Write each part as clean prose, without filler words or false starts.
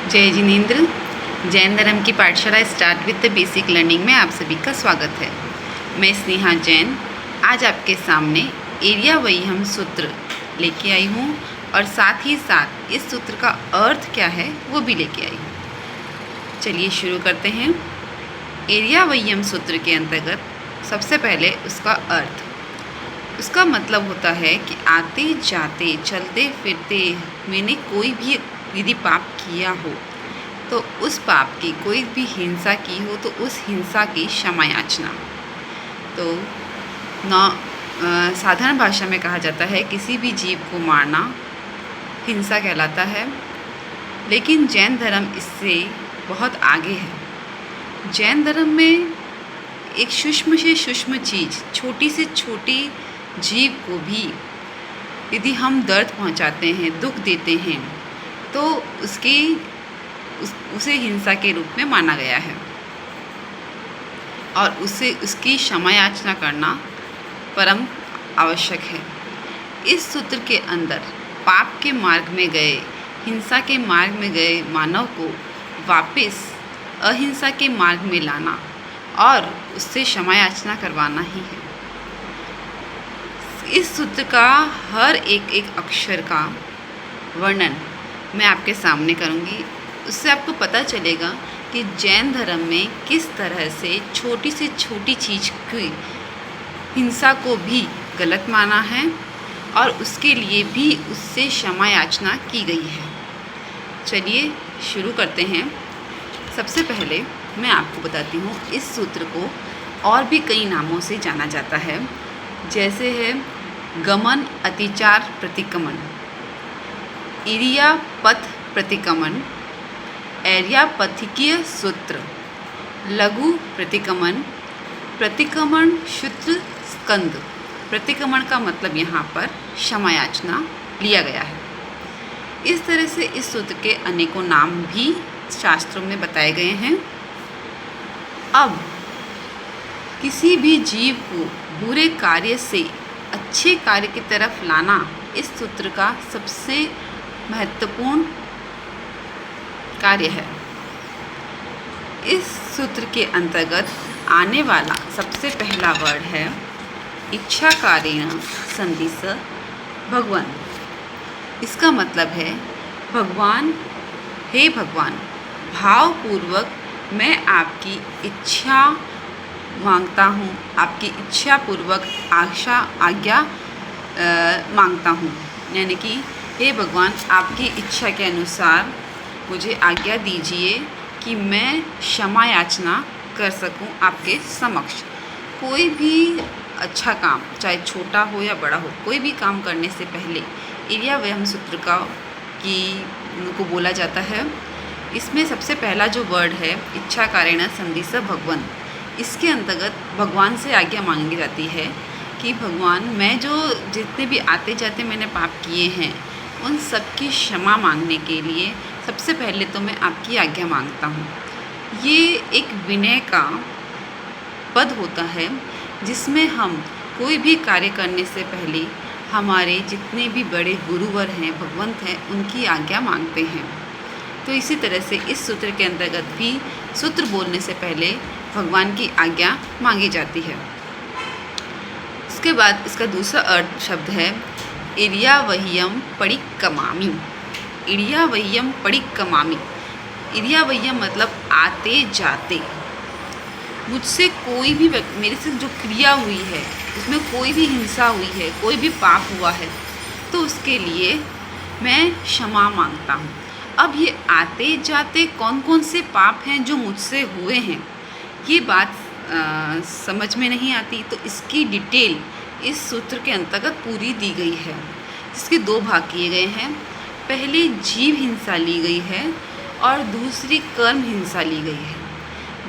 जय जिनेन्द्र। जैन धर्म की पाठशाला start with the basic learning में आप सभी का स्वागत है। मैं स्नेहा जैन आज आपके सामने एरिया वहीयम सूत्र लेके आई हूँ और साथ ही साथ इस सूत्र का अर्थ क्या है वो भी लेके आई हूँ। चलिए शुरू करते हैं। एरिया वहीयम सूत्र के अंतर्गत सबसे पहले उसका अर्थ, उसका मतलब होता है कि आते जाते चलते फिरते मैंने कोई भी यदि पाप किया हो तो उस पाप की, कोई भी हिंसा की हो तो उस हिंसा की क्षमा याचना। तो साधारण भाषा में कहा जाता है किसी भी जीव को मारना हिंसा कहलाता है, लेकिन जैन धर्म इससे बहुत आगे है। जैन धर्म में एक सूक्ष्म से सूक्ष्म चीज़, छोटी से छोटी जीव को भी यदि हम दर्द पहुंचाते हैं, दुख देते हैं तो उसे हिंसा के रूप में माना गया है और उसकी क्षमा याचना करना परम आवश्यक है। इस सूत्र के अंदर पाप के मार्ग में गए, हिंसा के मार्ग में गए मानव को वापस अहिंसा के मार्ग में लाना और उससे क्षमा याचना करवाना ही है। इस सूत्र का हर एक अक्षर का वर्णन मैं आपके सामने करूंगी। उससे आपको पता चलेगा कि जैन धर्म में किस तरह से छोटी से छोटी चीज़ की हिंसा को भी गलत माना है और उसके लिए भी उससे क्षमा याचना की गई है। चलिए शुरू करते हैं। सबसे पहले मैं आपको बताती हूँ, इस सूत्र को और भी कई नामों से जाना जाता है, जैसे है गमन अतिचार प्रतिक्रमण, इरिया पथ प्रतिक्रमण, एर्यापथिकीय सूत्र, लघु प्रतिक्रमण, प्रतिक्रमण सूत्र स्कंद। प्रतिक्रमण का मतलब यहाँ पर क्षमा याचना लिया गया है। इस तरह से इस सूत्र के अनेकों नाम भी शास्त्रों में बताए गए हैं। अब किसी भी जीव को बुरे कार्य से अच्छे कार्य की तरफ लाना इस सूत्र का सबसे महत्वपूर्ण कार्य है। इस सूत्र के अंतर्गत आने वाला सबसे पहला वर्ड है इच्छाकारेण संदिश भगवान। इसका मतलब है भगवान, हे भगवान, भावपूर्वक मैं आपकी इच्छा मांगता हूँ, आपकी इच्छा पूर्वक आज्ञा मांगता हूँ। यानी कि हे भगवान, आपकी इच्छा के अनुसार मुझे आज्ञा दीजिए कि मैं क्षमा याचना कर सकूं आपके समक्ष। कोई भी अच्छा काम, चाहे छोटा हो या बड़ा हो, कोई भी काम करने से पहले एरिया वहीयम सूत्र को बोला जाता है। इसमें सबसे पहला जो वर्ड है इच्छाकारेण संदिश भगवान, इसके अंतर्गत भगवान से आज्ञा मांगी जाती है कि भगवान, मैं जो जितने भी आते जाते मैंने पाप किए हैं उन सब की क्षमा मांगने के लिए सबसे पहले तो मैं आपकी आज्ञा मांगता हूँ। ये एक विनय का पद होता है जिसमें हम कोई भी कार्य करने से पहले हमारे जितने भी बड़े गुरुवर हैं, भगवंत हैं, उनकी आज्ञा मांगते हैं। तो इसी तरह से इस सूत्र के अंतर्गत भी सूत्र बोलने से पहले भगवान की आज्ञा मांगी जाती है। इसके बाद इसका दूसरा अर्थ शब्द है एरिया वहीयम परिक्रमामि। एरिया वहीयम परिक्रमामि, एरिया वहीयम मतलब आते जाते। मुझसे कोई भी मेरे से जो क्रिया हुई है उसमें कोई भी हिंसा हुई है, कोई भी पाप हुआ है तो उसके लिए मैं क्षमा मांगता हूँ। अब ये आते जाते कौन कौन से पाप हैं जो मुझसे हुए हैं, ये बात समझ में नहीं आती, तो इसकी डिटेल इस सूत्र के अंतर्गत पूरी दी गई है, जिसके दो भाग किए गए हैं। पहले जीव हिंसा ली गई है और दूसरी कर्म हिंसा ली गई है।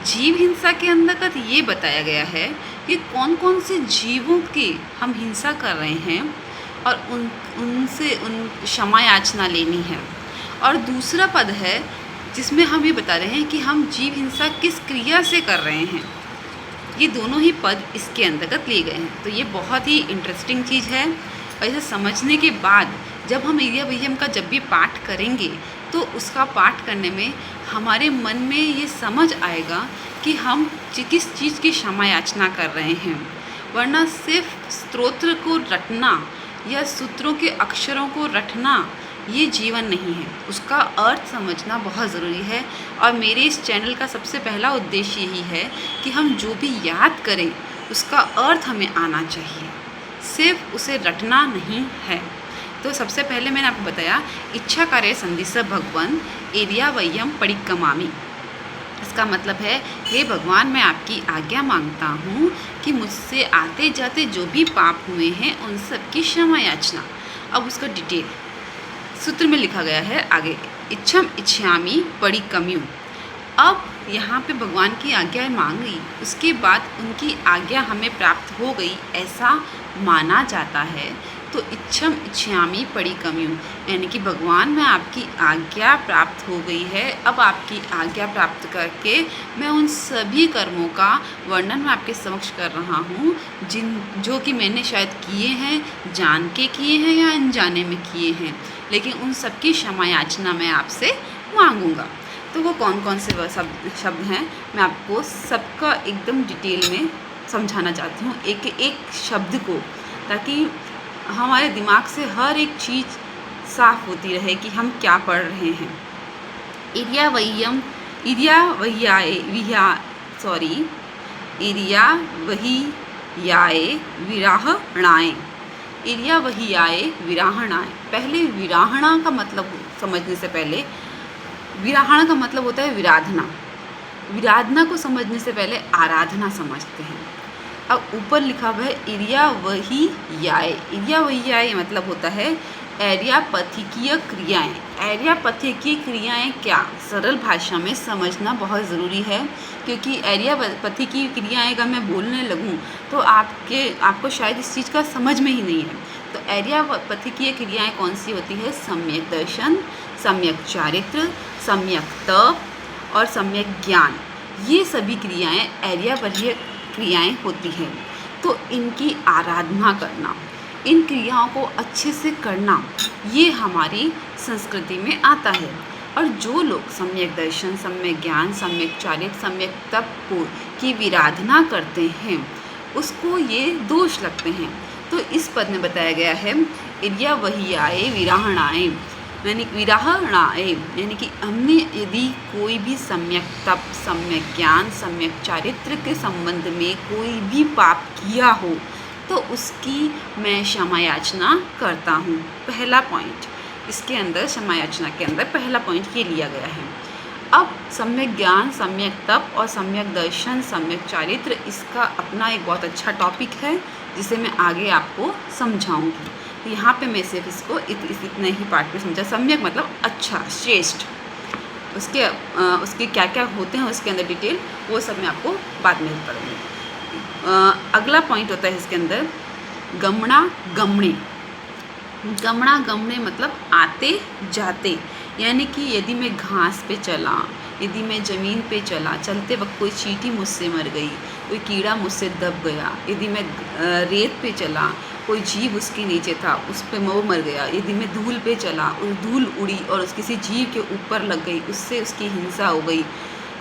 जीव हिंसा के अंतर्गत ये बताया गया है कि कौन कौन से जीवों की हम हिंसा कर रहे हैं और उनसे क्षमा याचना लेनी है। और दूसरा पद है जिसमें हम ये बता रहे हैं कि हम जीव हिंसा किस क्रिया से कर रहे हैं। ये दोनों ही पद इसके अंतर्गत लिए गए हैं। तो ये बहुत ही इंटरेस्टिंग चीज़ है और इसे समझने के बाद जब हम इरिया का जब भी पाठ करेंगे तो उसका पाठ करने में हमारे मन में ये समझ आएगा कि हम किस चीज़ की क्षमा याचना कर रहे हैं। वरना सिर्फ स्तोत्र को रटना या सूत्रों के अक्षरों को रटना ये जीवन नहीं है, उसका अर्थ समझना बहुत ज़रूरी है। और मेरे इस चैनल का सबसे पहला उद्देश्य यही है कि हम जो भी याद करें उसका अर्थ हमें आना चाहिए, सिर्फ उसे रटना नहीं है। तो सबसे पहले मैंने आपको बताया इच्छा कार्य संदिस भगवन एरिया वयम परिक्रमामि। इसका मतलब है, हे भगवान, मैं आपकी आज्ञा मांगता हूँ कि मुझसे आते जाते जो भी पाप हुए हैं उन सब की क्षमा याचना। अब उसका डिटेल सूत्र में लिखा गया है आगे, इच्छम इच्छामी परिक्रम्यु। अब यहाँ पे भगवान की आज्ञा मांगी, उसके बाद उनकी आज्ञा हमें प्राप्त हो गई ऐसा माना जाता है। तो इच्छम इच्छामी परिक्रम्यु यानी कि भगवान, मैं आपकी आज्ञा प्राप्त हो गई है, अब आपकी आज्ञा प्राप्त करके मैं उन सभी कर्मों का वर्णन मैं आपके समक्ष कर रहा हूँ जो कि मैंने शायद किए हैं, जान के किए हैं या अनजाने में किए हैं, लेकिन उन सब की क्षमा याचना मैं आपसे मांगूंगा। तो वो कौन कौन से शब्द हैं मैं आपको सबका एकदम डिटेल में समझाना चाहती हूँ, एक एक शब्द को, ताकि हमारे दिमाग से हर एक चीज़ साफ होती रहे कि हम क्या पढ़ रहे हैं। इरिया वही याए विराहणाएँ। इरिया वही आए विराहणाएँ। पहले विराहणा का मतलब समझने से पहले, विराहणा का मतलब होता है विराधना। विराधना को समझने से पहले आराधना समझते हैं। अब ऊपर लिखा हुआ है इरिया वही याए। इरिया वही याए मतलब होता है एर्यापथिकीय क्रियाएं। एर्यापथिकीय क्रियाएं क्या, सरल भाषा में समझना बहुत ज़रूरी है, क्योंकि एर्यापथिकीय क्रियाएं अगर मैं बोलने लगूं तो आपको शायद इस चीज़ का समझ में ही नहीं है। तो एर्यापथिकीय क्रियाएं कौन सी होती है? सम्यक दर्शन, सम्यक चारित्र, सम्यक तप और सम्यक ज्ञान। ये सभी क्रियाएं एर्यापथिकीय क्रियाएं होती हैं। तो इनकी आराधना करना, इन क्रियाओं को अच्छे से करना, ये हमारी संस्कृति में आता है। और जो लोग सम्यक दर्शन, सम्यक ज्ञान, सम्यक चारित्र, सम्यक तप की विराधना करते हैं उसको ये दोष लगते हैं। तो इस पद में बताया गया है इरिया वही आए विराहणाएँ, यानी विराहणाएँ यानी कि हमने यदि कोई भी सम्यक तप, सम्यक ज्ञान, सम्यक चारित्र के संबंध में कोई भी पाप किया हो तो उसकी मैं क्षमा याचना करता हूँ। पहला पॉइंट इसके अंदर, क्षमा याचना के अंदर पहला पॉइंट ये लिया गया है। अब सम्यक ज्ञान, सम्यक तप और सम्यक दर्शन, सम्यक चारित्र, इसका अपना एक बहुत अच्छा टॉपिक है जिसे मैं आगे आपको समझाऊंगी। यहाँ पे मैं सिर्फ इसको इतने ही पार्ट में समझा। सम्यक मतलब अच्छा, श्रेष्ठ, उसके क्या क्या होते हैं उसके अंदर डिटेल, वो सब मैं आपको बाद में पढ़ूँगी। अगला पॉइंट होता है इसके अंदर गमना गमणे। गमना गमणे मतलब आते जाते, यानी कि यदि मैं घास पे चला, यदि मैं ज़मीन पे चला, चलते वक्त कोई चींटी मुझसे मर गई, कोई कीड़ा मुझसे दब गया, यदि मैं रेत पे चला, कोई जीव उसके नीचे था, उस पे वो मर गया, यदि मैं धूल पे चला, उस धूल उड़ी और किसी जीव के ऊपर लग गई, उससे उसकी हिंसा हो गई,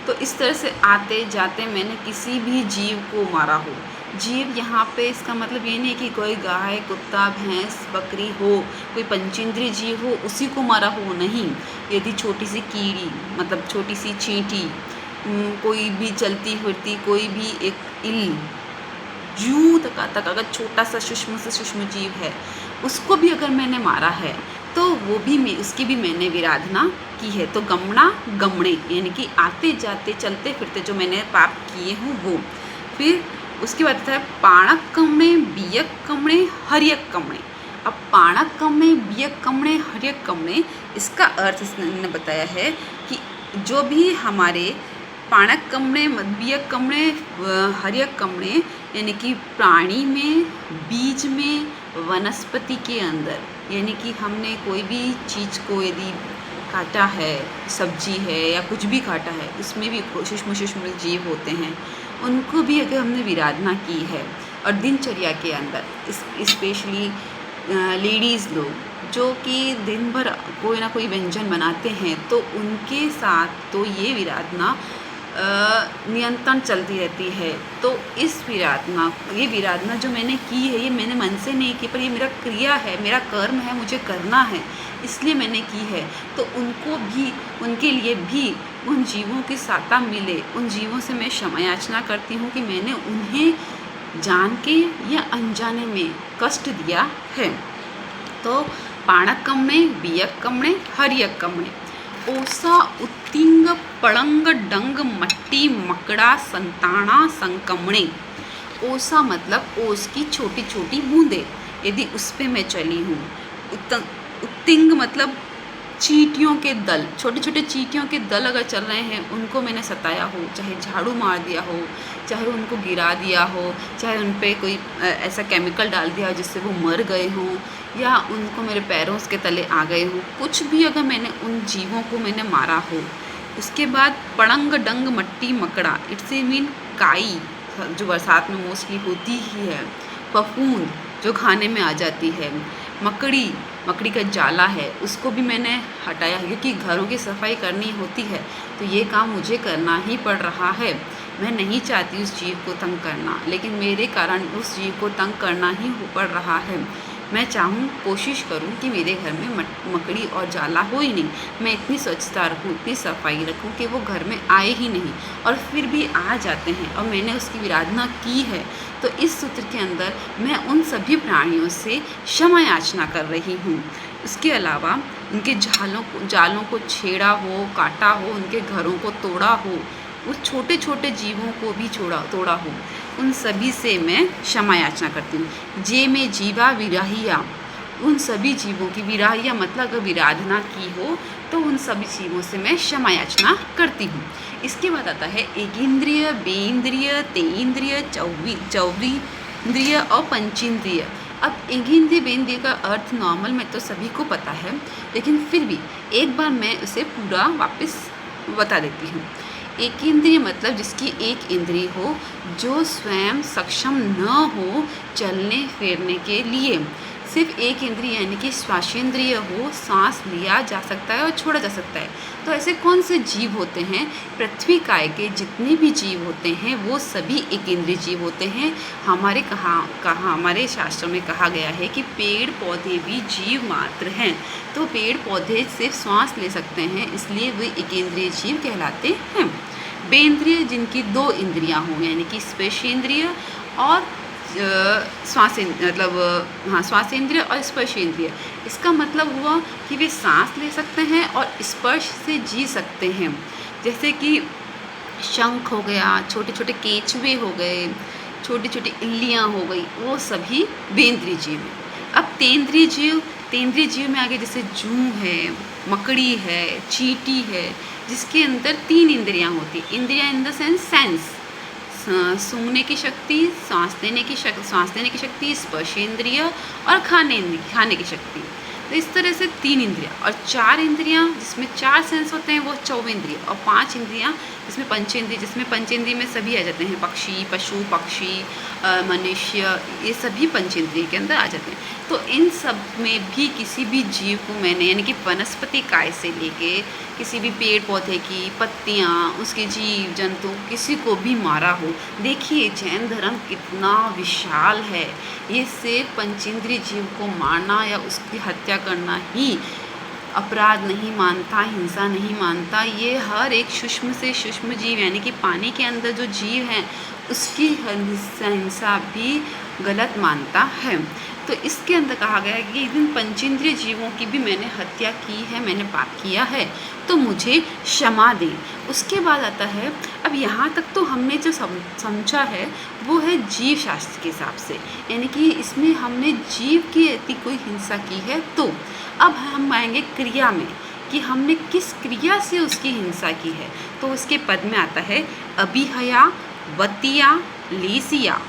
तो इस तरह से आते जाते मैंने किसी भी जीव को मारा हो। जीव यहाँ पे इसका मतलब ये नहीं कि कोई गाय, कुत्ता, भैंस, बकरी हो, कोई पंचेंद्रिय जीव हो उसी को मारा हो, नहीं। यदि छोटी सी कीड़ी मतलब छोटी सी चींटी, कोई भी चलती फिरती कोई भी एक इल, जू तक अगर छोटा सा सूक्ष्म से सूक्ष्म जीव है उसको भी अगर मैंने मारा है तो वो भी उसकी भी मैंने विराधना की है। तो गमना गमणे यानी कि आते जाते चलते फिरते जो मैंने पाप किए हों वो। फिर उसके बाद है पाणक कमणे, बियक कमणे, हरियक कमणे। अब पाणक कमणे, बियक कमणे, हरियक कमणे, इसका अर्थ इसने बताया है कि जो भी हमारे पाणक कमणे, बियक कमणे, हरियक कमणे यानी कि प्राणी में, बीज में, वनस्पति के अंदर, यानी कि हमने कोई भी चीज़ को यदि काटा है, सब्जी है या कुछ भी काटा है, उसमें भी सूक्ष्म सूक्ष्म जीव होते हैं, उनको भी अगर हमने विराधना की है। और दिनचर्या के अंदर स्पेशली लेडीज़ लोग जो कि दिन भर कोई ना कोई व्यंजन बनाते हैं, तो उनके साथ तो ये विराधना निरंतर चलती रहती है। तो ये विराधना जो मैंने की है, ये मैंने मन से नहीं की, पर ये मेरा क्रिया है, मेरा कर्म है, मुझे करना है, इसलिए मैंने की है। तो उनके लिए भी उन जीवों की सहायता मिले, उन जीवों से मैं क्षमा याचना करती हूँ कि मैंने उन्हें जान के या अनजाने में कष्ट दिया है। तो पाणकम्णे बियक्कम्णे हरियक्कम्णे ओसा उत्तिंग पड़ंग डंग मट्टी मकड़ा संताना संकमणे। ओसा मतलब ओस की छोटी छोटी बूंदें, यदि उस पे मैं चली हूँ। उत्तिंग मतलब चींटियों के दल, छोटे छोटे चींटियों के दल अगर चल रहे हैं, उनको मैंने सताया हो, चाहे झाड़ू मार दिया हो, चाहे उनको गिरा दिया हो, चाहे उन पे कोई ऐसा केमिकल डाल दिया हो जिससे वो मर गए हों, या उनको मेरे पैरों के तले आ गए हों, कुछ भी अगर मैंने उन जीवों को मैंने मारा हो। उसके बाद पड़ंग डंग मट्टी मकड़ा, इट्स मीन काई, जो बरसात में मोस्टली होती ही है। फफूंद, जो खाने में आ जाती है। मकड़ी का जाला है, उसको भी मैंने हटाया है, क्योंकि घरों की सफाई करनी होती है, तो ये काम मुझे करना ही पड़ रहा है। मैं नहीं चाहती उस जीव को तंग करना, लेकिन मेरे कारण उस जीव को तंग करना ही पड़ रहा है। मैं कोशिश करूं कि मेरे घर में मकड़ी और जाला हो ही नहीं, मैं इतनी स्वच्छता रखूं, इतनी सफाई रखूं कि वो घर में आए ही नहीं, और फिर भी आ जाते हैं और मैंने उसकी विराधना की है। तो इस सूत्र के अंदर मैं उन सभी प्राणियों से क्षमा याचना कर रही हूँ। इसके अलावा उनके जालों को छेड़ा हो, काटा हो, उनके घरों को तोड़ा हो, उस छोटे छोटे जीवों को भी तोड़ा हो, उन सभी से मैं क्षमा याचना करती हूँ। जे में जीवा विराहिया, उन सभी जीवों की, विराहिया मतलब अगर विराधना की हो तो उन सभी जीवों से मैं क्षमा याचना करती हूँ। इसके बाद आता है एकेंद्रिय, बेंद्रिय, तेंद्रिय, चौवींद्रिय और पंचेंद्रिय। अब एकेंद्रिय बेंद्रिय का अर्थ नॉर्मल में तो सभी को पता है, लेकिन फिर भी एक बार मैं उसे पूरा वापस बता देती हूँ। एकेंद्रिय मतलब जिसकी एक इंद्रिय हो, जो स्वयं सक्षम न हो चलने फिरने के लिए, सिर्फ एक इंद्रिय यानी कि श्वासेंद्रिय हो, सांस लिया जा सकता है और छोड़ा जा सकता है। तो ऐसे कौन से जीव होते हैं? पृथ्वी काय के जितने भी जीव होते हैं वो सभी एकेंद्रिय जीव होते हैं। हमारे शास्त्रों में कहा गया है कि पेड़ पौधे भी जीव मात्र हैं। तो पेड़ पौधे सिर्फ सांस ले सकते हैं, इसलिए वे एकेंद्रिय जीव कहलाते हैं। बेंद्रिय जिनकी दो इंद्रियां हों, यानी कि स्पर्शेंद्रिय और श्वासेंद्रिय और स्पर्शेंद्रिय। इसका मतलब हुआ कि वे सांस ले सकते हैं और स्पर्श से जी सकते हैं, जैसे कि शंख हो गया, छोटे छोटे केंचुए हो गए, छोटी छोटी इल्लियाँ हो गई, वो सभी बेंद्रिय जीव हैं। अब तेंद्रिय जीव में आगे जैसे जूं है, मकड़ी है, चींटी है, जिसके अंदर 3 इंद्रियां होती। इंद्रियां इन द सेंस सूंघने की शक्ति, सांस लेने की शक्ति, स्पर्शेंद्रिय और खाने की शक्ति। तो इस तरह से 3 इंद्रियां और 4 इंद्रियां जिसमें 4 सेंस होते हैं वो चौवेंद्रिय, और 5 इंद्रियां जिसमें पंचेंद्रिय में सभी आ जाते हैं, पशु पक्षी मनुष्य, ये सभी पंचेंद्रिय के अंदर आ जाते हैं। तो इन सब में भी किसी भी जीव को मैंने, यानी कि वनस्पति काय से लेके किसी भी पेड़ पौधे की पत्तियाँ, उसके जीव जंतु, किसी को भी मारा हो। देखिए जैन धर्म कितना विशाल है। ये सिर्फ पंचेंद्रिय जीव को मारना या उसकी हत्या करना ही अपराध नहीं मानता, हिंसा नहीं मानता। ये हर एक सूक्ष्म से सूक्ष्म जीव, यानी कि पानी के अंदर जो जीव हैं उसकी हिंसा भी गलत मानता है। तो इसके अंदर कहा गया है कि इन पंचेंद्रिय जीवों की भी मैंने हत्या की है, मैंने पाप किया है, तो मुझे क्षमा दें। उसके बाद आता है, अब यहाँ तक तो हमने जो समझा है वो है जीव शास्त्र के हिसाब से, यानी कि इसमें हमने जीव की यदि कोई हिंसा की है तो। अब हम आएंगे क्रिया में कि हमने किस क्रिया से उसकी हिंसा की है। तो उसके पद में आता है अभिहया, वतिया, लेसिया,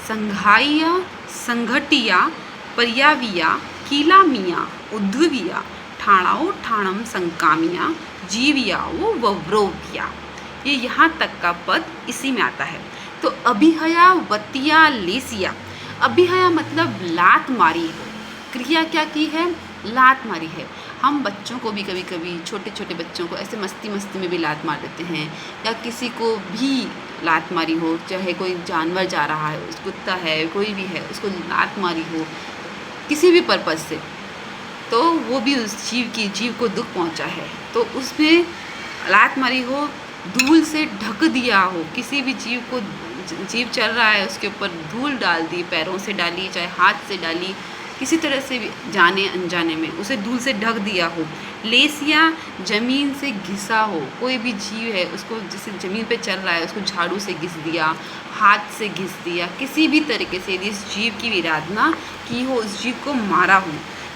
संघाइया, संघटिया, पर्याविया, कीलामिया, उद्धविया, ठाणाओ ठाणम संकामिया, जीवियाओ वव्रोविया। ये यहाँ तक का पद इसी में आता है। तो अभिहया, वतिया, लेसिया। अभिहया मतलब लात मारी हो, क्रिया क्या की है? लात मारी है। हम बच्चों को भी कभी कभी, छोटे छोटे बच्चों को ऐसे मस्ती मस्ती में भी लात मार देते हैं, या किसी को भी लात मारी हो, चाहे कोई जानवर जा रहा है, कुत्ता है, कोई भी है, उसको लात मारी हो किसी भी पर्पज़ से, तो वो भी उस जीव को दुख पहुंचा है। तो उसमें लात मारी हो, धूल से ढक दिया हो, किसी भी जीव चल रहा है उसके ऊपर धूल डाल दी, पैरों से डाली, चाहे हाथ से डाली, किसी तरह से भी जाने अनजाने में उसे धूल से ढक दिया हो, लेसिया ज़मीन से घिसा हो, कोई भी जीव है उसको जैसे ज़मीन पे चल रहा है उसको झाड़ू से घिस दिया, हाथ से घिस दिया, किसी भी तरीके से यदि इस जीव की विराधना की हो, उस जीव को मारा हो,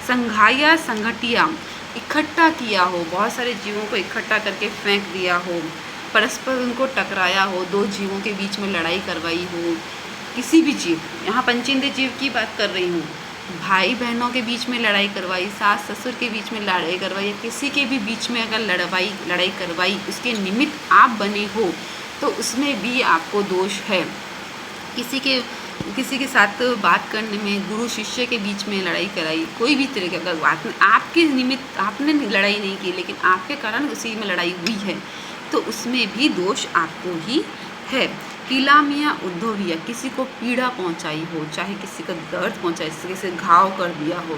संघाया संगठिया इकट्ठा किया हो, बहुत सारे जीवों को इकट्ठा करके फेंक दिया हो, परस्पर उनको टकराया हो, दो जीवों के बीच में लड़ाई करवाई हो, किसी भी जीव, यहाँ पंचेंद्रिय जीव की बात कर रही हूँ, भाई बहनों के बीच में लड़ाई करवाई, सास ससुर के बीच में लड़ाई करवाई, या किसी के भी बीच में अगर लड़ाई करवाई, उसके निमित्त आप बने हो तो उसमें भी आपको दोष है। किसी के साथ बात करने में, गुरु शिष्य के बीच में लड़ाई कराई, कोई भी तरह की अगर बात में आपके निमित्त आपने लड़ाई नहीं की लेकिन आपके कारण उसी में लड़ाई हुई है, तो उसमें भी दोष आपको ही है। किलामिया उद्धविया, किसी को पीड़ा पहुंचाई हो, चाहे किसी का दर्द पहुंचाई, किसी से घाव कर दिया हो,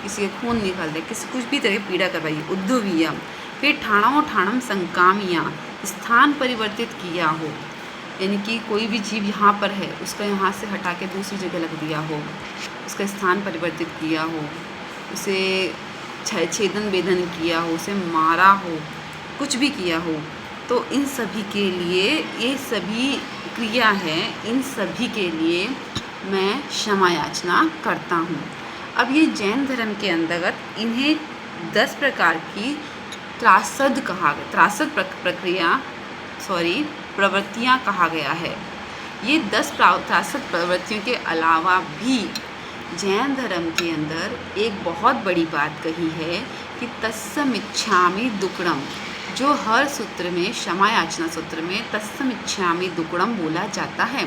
किसी के खून निकाल दिया, किसी कुछ भी तरह की पीड़ा करवाई, उद्धविया। फिर ठाणों ठाणम संकामिया, स्थान परिवर्तित किया हो, यानी कि कोई भी जीव यहाँ पर है उसका यहाँ से हटा के दूसरी जगह लग दिया हो, उसका स्थान परिवर्तित किया हो, उसे छेदन बेदन किया हो, उसे मारा हो, कुछ भी किया हो, तो इन सभी के लिए ये सभी क्रिया है, इन सभी के लिए मैं क्षमा याचना करता हूँ। अब ये जैन धर्म के अंतर्गत इन्हें 10 प्रकार की त्रासद प्रवृत्तियाँ कहा गया है। ये 10 त्रासद प्रवृत्तियों के अलावा भी जैन धर्म के अंदर एक बहुत बड़ी बात कही है कि तत्समिच्छामि दुक्कडम, जो हर सूत्र में, क्षमा याचना सूत्र में तत्समिच्छामि दुक्कडम बोला जाता है।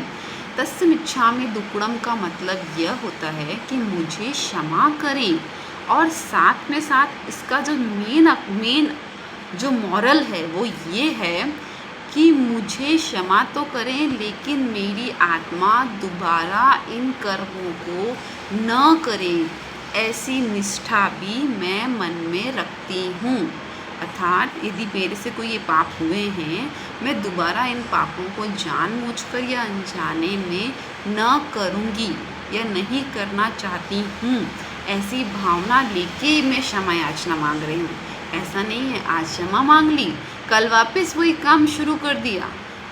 तत्समिच्छामि दुक्कडम का मतलब यह होता है कि मुझे क्षमा करें, और साथ में साथ इसका जो मेन जो मॉरल है वो ये है कि मुझे क्षमा तो करें लेकिन मेरी आत्मा दोबारा इन कर्मों को न करे, ऐसी निष्ठा भी मैं मन में रखती हूँ। अर्थात यदि मेरे से कोई ये पाप हुए हैं, मैं दोबारा इन पापों को जानबूझकर या अनजाने में न करूँगी या नहीं करना चाहती हूँ, ऐसी भावना लेके मैं क्षमा याचना मांग रही हूँ। ऐसा नहीं है आज क्षमा मांग ली, कल वापस वही काम शुरू कर दिया।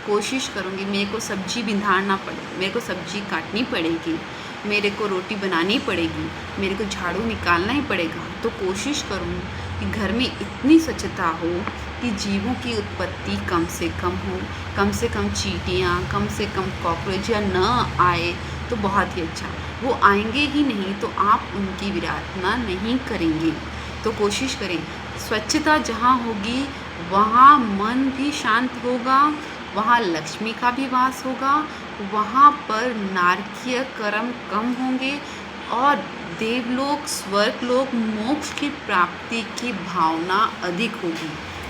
कोशिश करूँगी, मेरे को सब्जी बिंधाना पड़े, मेरे को सब्जी काटनी पड़ेगी, मेरे को रोटी बनानी पड़ेगी, मेरे को झाड़ू निकालना ही पड़ेगा, तो कोशिश करूँ कि घर में इतनी स्वच्छता हो कि जीवों की उत्पत्ति कम से कम चींटियाँ, कम से कम कॉकरोच या न आए तो बहुत ही अच्छा। वो आएंगे ही नहीं तो आप उनकी विराधना नहीं करेंगे। तो कोशिश करें, स्वच्छता जहाँ होगी वहाँ मन भी शांत होगा, वहाँ लक्ष्मी का भी वास होगा, वहाँ पर नारकीय कर्म कम होंगे और देवलोक, स्वर्गलोक, मोक्ष की प्राप्ति की भावना अधिक होगी।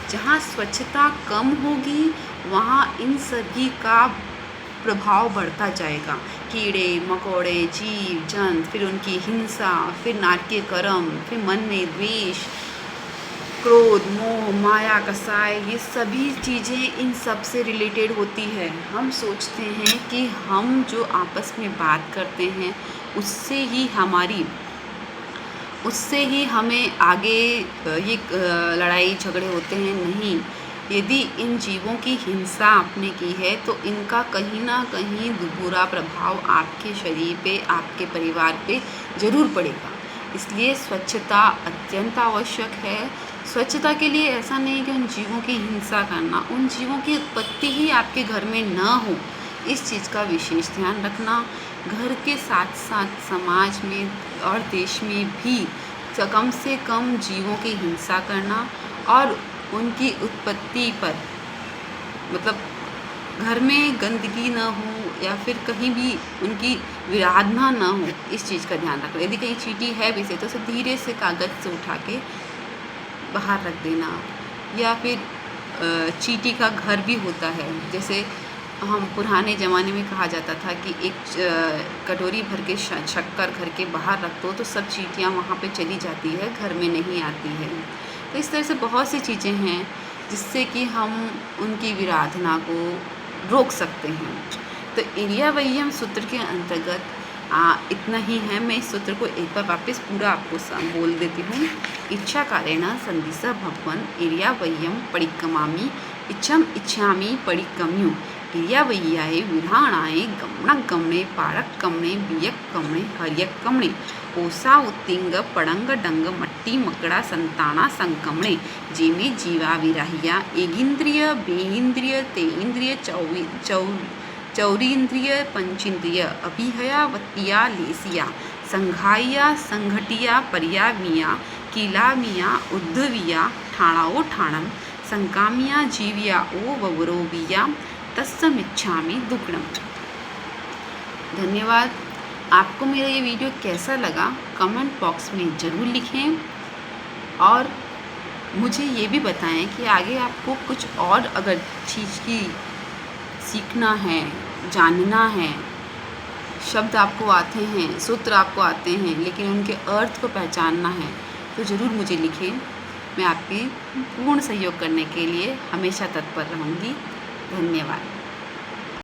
जहाँ स्वच्छता कम होगी वहाँ इन सभी का प्रभाव बढ़ता जाएगा। कीड़े मकोड़े, जीव जंतु, फिर उनकी हिंसा, फिर नारकीय कर्म, फिर मन में द्वेष, क्रोध, मोह, माया, कसाय, ये सभी चीज़ें इन सब से रिलेटेड होती है। हम सोचते हैं कि हम जो आपस में बात करते हैं उससे ही हमें आगे ये लड़ाई झगड़े होते हैं। नहीं, यदि इन जीवों की हिंसा आपने की है तो इनका कहीं ना कहीं बुरा प्रभाव आपके शरीर पे, आपके परिवार पे ज़रूर पड़ेगा। इसलिए स्वच्छता अत्यंत आवश्यक है। स्वच्छता के लिए ऐसा नहीं कि उन जीवों की हिंसा करना, उन जीवों की उत्पत्ति ही आपके घर में न हो, इस चीज़ का विशेष ध्यान रखना। घर के साथ साथ समाज में और देश में भी कम से कम जीवों की हिंसा करना और उनकी उत्पत्ति पर, मतलब घर में गंदगी ना हो या फिर कहीं भी उनकी विराधना ना हो, इस चीज़ का ध्यान रखना। यदि कहीं चींटी है भी से तो उसे धीरे से कागज़ से उठा के बाहर रख देना। या फिर चींटी का घर भी होता है, जैसे हम पुराने ज़माने में कहा जाता था कि एक कटोरी भर के शक्कर घर के बाहर रख दो तो सब चींटियाँ वहाँ पे चली जाती है, घर में नहीं आती है। तो इस तरह से बहुत सी चीज़ें हैं जिससे कि हम उनकी विराधना को रोक सकते हैं। तो इलियावयम सूत्र के अंतर्गत इतना ही है। मैं इस सूत्र को एक बार वापस पूरा आपको बोल देती हूँ। इच्छा कारेण संदिशः भगवन् इलियावयम परिक्रमामि इच्छम इच्छामि परिक्रम्यु इलियावय्याय विधानाय गमनागमने पारक्कमने बियक्कमने हर्यक्कमने ओसा उत्तिंग पड़ंग डंग मट्टी मकड़ा संताना संकमणे जेमे जीवा विराहिया एगिंद्रिय बेइंद्रिय तेइंद्रिय चौरींद्रिय पंचेंद्रिय अभिहयावत्तिया लेसिया संघाया संघटिया पर्यामिया कीलामिया उद्धविया ठाणाओ ठाणम संकामिया जीविया ओ ववरोविया तस्समिच्छामि दुग्णम। धन्यवाद। आपको मेरा ये वीडियो कैसा लगा कमेंट बॉक्स में ज़रूर लिखें और मुझे ये भी बताएं कि आगे आपको कुछ और अगर चीज़ की सीखना है, जानना है, शब्द आपको आते हैं, सूत्र आपको आते हैं लेकिन उनके अर्थ को पहचानना है तो ज़रूर मुझे लिखें। मैं आपकी पूर्ण सहयोग करने के लिए हमेशा तत्पर रहूँगी। धन्यवाद।